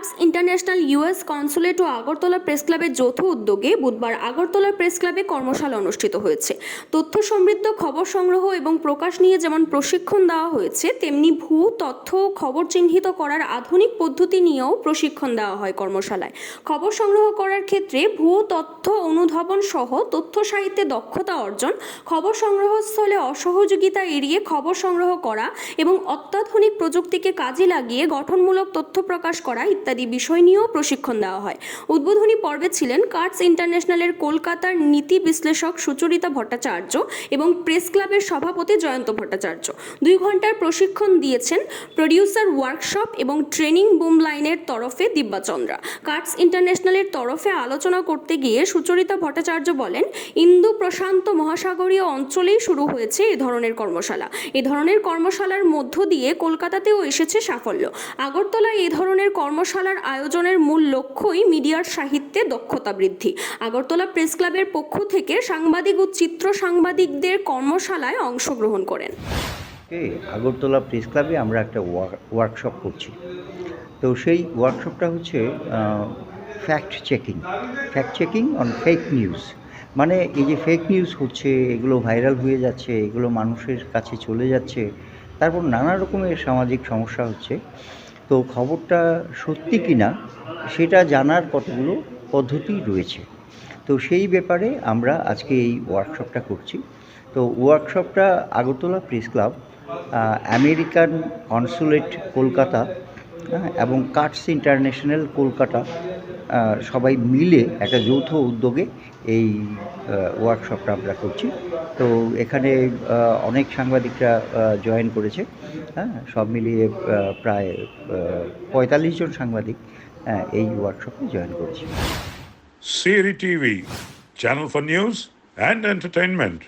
Carts international US consulate ও Agartala press ক্লাবের যৌথ উদ্যোগে বুধবার আগরতলা প্রেস ক্লাবে কর্মশালা অনুষ্ঠিত হয়েছে। তথ্য সমৃদ্ধ খবর সংগ্রহ এবং প্রকাশ নিয়ে যেমন প্রশিক্ষণ দেওয়া হয়েছে, তেমনি ভুয়ো তথ্য ও খবর চিহ্নিত করার আধুনিক পদ্ধতি নিয়েও প্রশিক্ষণ দেওয়া হয় কর্মশালায়। খবর সংগ্রহ করার ক্ষেত্রে ভুয়ো তথ্য অনুধাবন সহ তথ্য সাহিত্যে দক্ষতা অর্জন, খবর সংগ্রহস্থলে অসহযোগিতা এড়িয়ে খবর সংগ্রহ করা এবং অত্যাধুনিক প্রযুক্তিকে কাজে লাগিয়ে গঠনমূলক তথ্য প্রকাশ করা ইত্যাদি বিষয় নিয়েও প্রশিক্ষণ দেওয়া হয়। উদ্বোধনী পর্বে ছিলেন কার্টস ইন্টারন্যাশনালের কলকাতার নীতি বিশ্লেষক সুচরিতা ভট্টাচার্য এবং প্রেস ক্লাবের সভাপতি জয়ন্ত ভট্টাচার্য। 2 ঘন্টার প্রশিক্ষণ দিয়েছেন প্রডিউসার ওয়ার্কশপ এবং ট্রেনিং বুম লাইনের তরফে দিব্যা চন্দ্রা। কার্টস ইন্টারন্যাশনালের তরফে আলোচনা করতে গিয়ে সুচরিতা ভট্টাচার্য বলেন, ইন্দো প্রশান্ত মহাসাগরীয় অঞ্চলেই শুরু হয়েছে এ ধরনের কর্মশালা। এ ধরনের কর্মশালার মধ্য দিয়ে কলকাতাতেও এসেছে সাফল্য। আগরতলায় এ ধরনের কর্মশালার আয়োজনের মূল লক্ষ্যই মিডিয়ার সাহিত্যে দক্ষতা বৃদ্ধি। আগরতলা প্রেস ক্লাবের পক্ষ থেকে সাংবাদিক ও চিত্র সাংবাদিকদের কর্মশালায় অংশগ্রহণ করেন। আগরতলা প্রেস ক্লাবে আমরা একটা ওয়ার্কশপ করছি। তো সেই ওয়ার্কশপটা হচ্ছে fact checking on fake news. মানে এই যে ফেক নিউজ হচ্ছে, এগুলো ভাইরাল হয়ে যাচ্ছে, এগুলো মানুষের কাছে চলে যাচ্ছে, তারপর নানা রকমের সামাজিক সমস্যা হচ্ছে। তো খবরটা সত্যি কি না সেটা জানার কতগুলো পদ্ধতি রয়েছে। তো সেই ব্যাপারে আমরা আজকে এই ওয়ার্কশপটা করছি। তো ওয়ার্কশপটা Agartala press club, American consulate Kolkata এবং কার্টস ইন্টারন্যাশনাল কলকাতা সবাই মিলে একটা যৌথ উদ্যোগে এই ওয়ার্কশপটা আমরা করছি। তো এখানে অনেক সাংবাদিকরা জয়েন করেছে। সব মিলিয়ে প্রায় 45 জন সাংবাদিক এই ওয়ার্কশপে জয়েন করেছে। CRI TV, channel for news and entertainment.